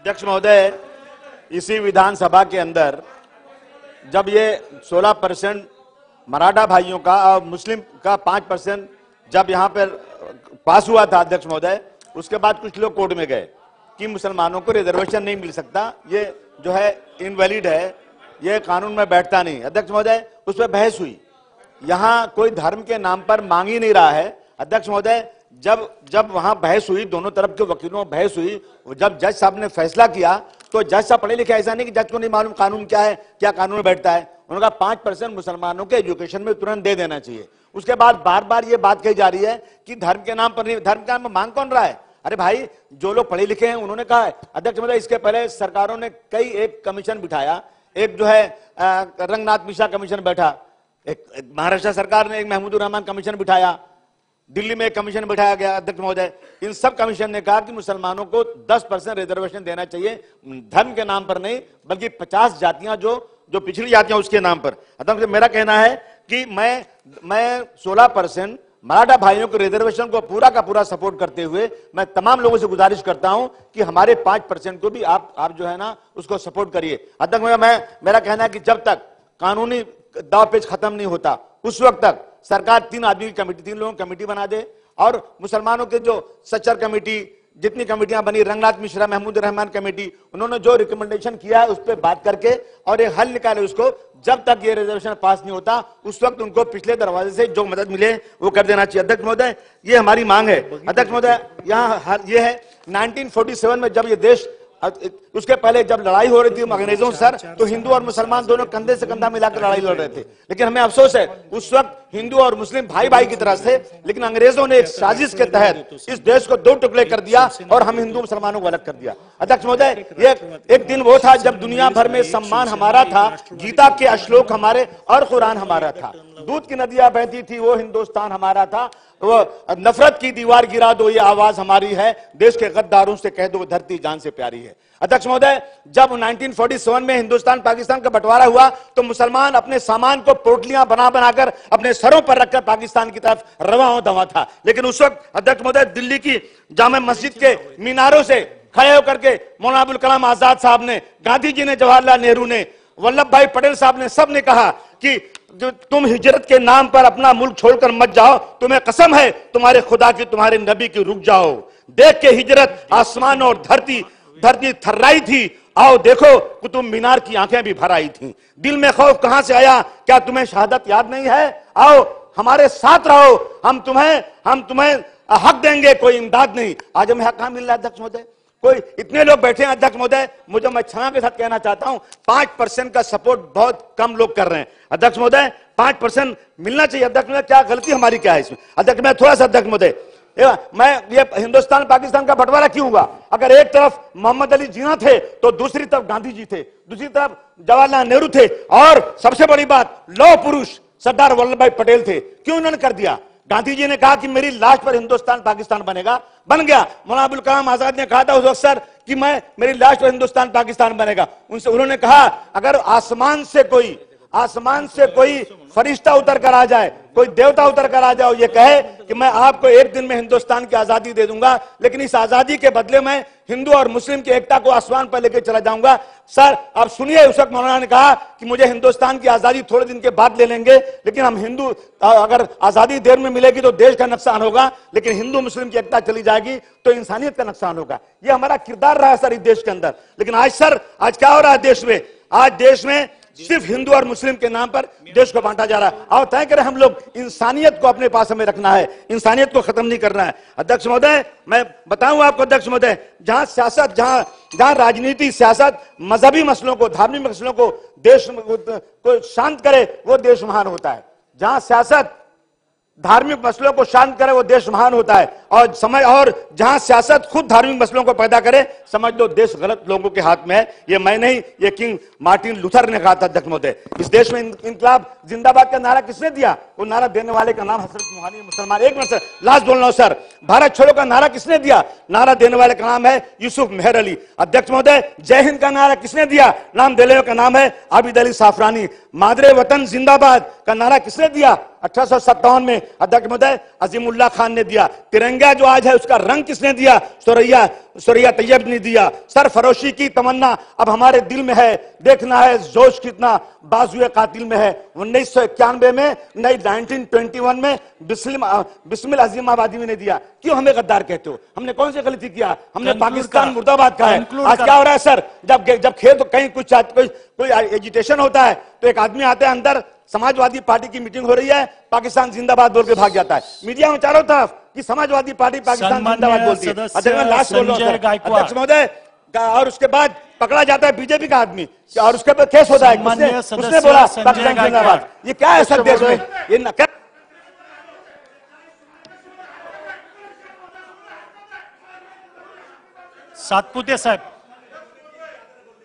अध्यक्ष महोदय, इसी विधानसभा के अंदर जब ये 16% मराठा भाइयों का और मुस्लिम का 5% जब यहाँ पर पास हुआ था अध्यक्ष महोदय, उसके बाद कुछ लोग कोर्ट में गए कि मुसलमानों को रिजर्वेशन नहीं मिल सकता, ये जो है इनवैलिड है, ये कानून में बैठता नहीं। अध्यक्ष महोदय, उस पर बहस हुई। यहाँ कोई धर्म के नाम पर मांग ही नहीं रहा है। अध्यक्ष महोदय, जब वहां बहस हुई, दोनों तरफ के वकीलों में बहस हुई, जब जज साहब ने फैसला किया तो जज साहब पढ़े लिखे, ऐसा नहीं कि जज को नहीं मालूम कानून क्या है, क्या कानून में बैठता है। उन्होंने कहा 5% मुसलमानों के एजुकेशन में तुरंत दे देना चाहिए। उसके बाद बार बार ये बात कही जा रही है कि धर्म के नाम पर नहीं, धर्म के नाम पर मांग कौन रहा है? अरे भाई, जो लोग पढ़े लिखे हैं उन्होंने कहा है। अध्यक्ष महोदय, इसके पहले सरकारों ने कई एक कमीशन बिठाया, एक जो है रंगनाथ मिश्रा कमीशन बैठा, एक महाराष्ट्र सरकार ने एक महमूदुर रहमान कमीशन बिठाया, दिल्ली में एक कमीशन बिठाया गया। अध्यक्ष महोदय, इन सब कमीशन ने कहा कि मुसलमानों को 10% रिजर्वेशन देना चाहिए, धर्म के नाम पर नहीं, बल्कि 50 जातियां जो पिछड़ी जातियां उसके नाम पर। अध्यक्ष, मेरा कहना है कि मैं 16% मराठा भाइयों के रिजर्वेशन को पूरा का पूरा सपोर्ट करते हुए मैं तमाम लोगों से गुजारिश करता हूं कि हमारे 5% को भी आप जो है ना उसको सपोर्ट करिए। अध्यक्ष, मेरा कहना है कि जब तक कानूनी दावपेच खत्म नहीं होता उस वक्त तक सरकार 3 आदमी की कमेटी, 3 लोगों की कमेटी बना दे और मुसलमानों के जो सच्चर कमेटी, जितनी कमेटियां बनी, रंगनाथ मिश्रा, महमूद रहमान कमेटी, उन्होंने जो रिकमेंडेशन किया है उस पर बात करके और एक हल निकाले उसको। जब तक ये रिजर्वेशन पास नहीं होता उस वक्त उनको पिछले दरवाजे से जो मदद मिले वो कर देना चाहिए। अध्यक्ष महोदय, ये हमारी मांग है। अध्यक्ष महोदय, यहाँ ये है 1947 में जब ये देश, उसके पहले जब लड़ाई हो रही थी अंग्रेजों से सर, तो हिंदू और मुसलमान दोनों कंधे से कंधा मिलाकर लड़ाई लड़ रहे थे। लेकिन हमें अफसोस है, उस वक्त हिंदू और मुस्लिम भाई भाई की तरह थे, लेकिन अंग्रेजों ने एक साजिश के तहत इस देश को 2 टुकड़े कर दिया और हम हिंदू मुसलमानों को अलग कर दिया। अध्यक्ष महोदय, ये एक दिन वो था जब दुनिया भर में सम्मान हमारा था, गीता के श्लोक हमारे और कुरान हमारा था, दूध की नदियां बहती थी वो हिंदुस्तान हमारा था, वो नफरत की दीवार गिरा दो ये आवाज हमारी है, देश के गद्दारों से कह दो धरती जान से प्यारी है। अध्यक्ष महोदय, जब 1947 में हिंदुस्तान पाकिस्तान का बंटवारा हुआ तो मुसलमान अपने सामान को पोटलियां बना बनाकर अपने सरों पर रखकर पाकिस्तान की तरफ रवा दवा था। लेकिन उस वक्त अध्यक्ष महोदय, दिल्ली की जामे मस्जिद के मीनारों से खड़े होकर के मौलाना अबुल कलाम आजाद साहब ने, गांधी जी ने, जवाहरलाल नेहरू ने, वल्लभ भाई पटेल साहब ने, सब ने कहा कि जो तुम हिजरत के नाम पर अपना मुल्क छोड़कर मत जाओ, तुम्हें कसम है तुम्हारे खुदा की, तुम्हारे नबी की, रुक जाओ। देख के हिजरत आसमान और धरती थर्राई थी, आओ देखो कुतुब मीनार की आंखें भी भर आई थी। दिल में खौफ कहां से आया, क्या तुम्हें शहादत याद नहीं है? आओ हमारे साथ रहो, हम तुम्हें हक देंगे, कोई इमदाद नहीं। आज हमें हक कहां मिल रहा है अध्यक्ष महोदय? कोई इतने लोग बैठे हैं अध्यक्ष महोदय, मैं क्षमा के साथ कहना चाहता हूं, 5% का सपोर्ट बहुत कम लोग कर रहे हैं। अध्यक्ष महोदय, 5% मिलना चाहिए। अध्यक्ष महोदय, क्या गलती हमारी क्या है इसमें? अध्यक्ष मैं थोड़ा सा, अध्यक्ष महोदय, मैं ये हिंदुस्तान पाकिस्तान का बंटवारा क्यों हुआ? अगर एक तरफ मोहम्मद अली जिन्ना थे तो दूसरी तरफ गांधी जी थे, दूसरी तरफ जवाहरलाल नेहरू थे, और सबसे बड़ी बात लौह पुरुष सरदार वल्लभ भाई पटेल थे। क्यों उन्होंने कर दिया? गांधी जी ने कहा कि मेरी लाश पर हिंदुस्तान पाकिस्तान बनेगा, बन गया। मौलाना अबुल कलाम आजाद ने कहा था उस वक्त सर कि मेरी लाश पर हिंदुस्तान पाकिस्तान बनेगा। उन्होंने कहा अगर आसमान से कोई फरिश्ता उतर कर आ जाए, कोई देवता उतर कर आ जाए, ये कहे कि मैं आपको एक दिन में हिंदुस्तान की आजादी दे दूंगा, लेकिन इस आजादी के बदले में हिंदू और मुस्लिम की एकता को आसमान पर लेकर चला जाऊंगा। सर आप सुनिए, उस वक्त मौलाना ने कहा कि मुझे हिंदुस्तान की आजादी थोड़े दिन के बाद ले लेंगे, लेकिन हम हिंदू, अगर आजादी देर में मिलेगी तो देश का नुकसान होगा, लेकिन हिंदू मुस्लिम की एकता चली जाएगी तो इंसानियत का नुकसान होगा। ये हमारा किरदार रहा है सर इस देश के अंदर। लेकिन आज क्या हो रहा है देश में? आज देश में सिर्फ हिंदू और मुस्लिम के नाम पर देश को बांटा जा रहा है। और तय करें हम लोग, इंसानियत को अपने पास हमें रखना है, इंसानियत को खत्म नहीं करना है। अध्यक्ष महोदय, मैं बताऊं आपको अध्यक्ष महोदय, जहां राजनीति, सियासत मजहबी मसलों को, धार्मिक मसलों को, देश को शांत करे वो देश महान होता है। जहां सियासत धार्मिक मसलों को शांत करे वो देश महान होता है, और जहां सियासत खुद धार्मिक मसलों को पैदा करे, समझ लो देश गलत लोगों के हाथ में है। ये मैं नहीं, ये किंग मार्टिन लूथर ने कहा था अध्यक्ष महोदय। इस देश में इंकलाब जिंदाबाद का नारा किसने दिया? वो नारा देने वाले का नाम हजरत मोहम्मद मुसलमान। एक मिनट सर, लास्ट बोल रहा हूं सर, भारत छोड़ो का नारा किसने दिया? नारा देने वाले का नाम है यूसुफ मेहर अली। अध्यक्ष महोदय, जय हिंद का नारा किसने दिया? नाम देने का नाम है आबिद अली साफरानी। मादरे वतन जिंदाबाद का नारा किसने दिया? 1857 में अध्यक्ष महोदय अजीमुल्लाह खान ने दिया। तिरंगा जो आज है उसका रंग किसने दिया? सुरैया तैयब ने दिया। सरफरोशी की तमन्ना अब हमारे दिल में है, देखना है जोश कितना बाजुए कातिल में है। 1991 में, 1921 में बिस्मिल अजीम आबादी ने दिया। क्यों हमें गद्दार कहते हो? हमने कौन सी गलती किया? हमने पाकिस्तान मुर्दाबाद कहा है। आज क्या हो रहा है सर? जब खेल तो कहीं कोई एजिटेशन होता है तो एक आदमी आता है अंदर, समाजवादी पार्टी की मीटिंग हो रही है, पाकिस्तान जिंदाबाद बोल के भाग जाता है। मीडिया में चारों तरफ कि समाजवादी पार्टी पाकिस्तान जिंदाबाद बोलती है। लास्ट बोल रहा हूं अध्यक्ष महोदय, और उसके बाद पकड़ा जाता है बीजेपी का आदमी और उसके बाद केस होता है, उसने बोला पाकिस्तान जिंदाबाद। ये क्या है सर देश में? ये सातपुते साहेब।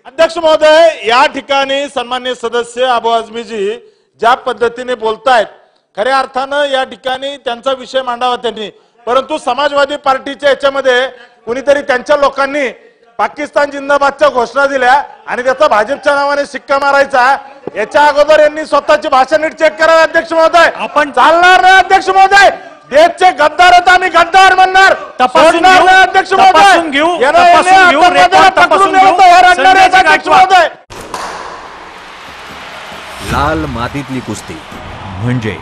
अध्यक्ष महोदय, या ठिकाणी सन्मान्य सदस्य अबू आझमीजी ज्या पद्धतीने बोलतायत, खऱ्या अर्थानं या ठिकाणी त्यांचा विषय मांडावा त्यांनी, परंतु समाजवादी पार्टीच्या याच्यामध्ये कुणीतरी त्यांच्या लोकांनी पाकिस्तान जिंदाबादच्या घोषणा दिल्या आणि त्याचा भाजपच्या नावाने शिक्का मारायचा। याच्या अगोदर यांनी स्वतःची भाषा नीट चेक करावी अध्यक्ष महोदय। आपण चालणार नाही अध्यक्ष महोदय, देशचे गद्दार आहेत, आम्ही गद्दार म्हणणार, सोडणार नाही अध्यक्ष महोदय। अध्यक्ष महोदय, लाल मातीतली कुस्ती म्हणजे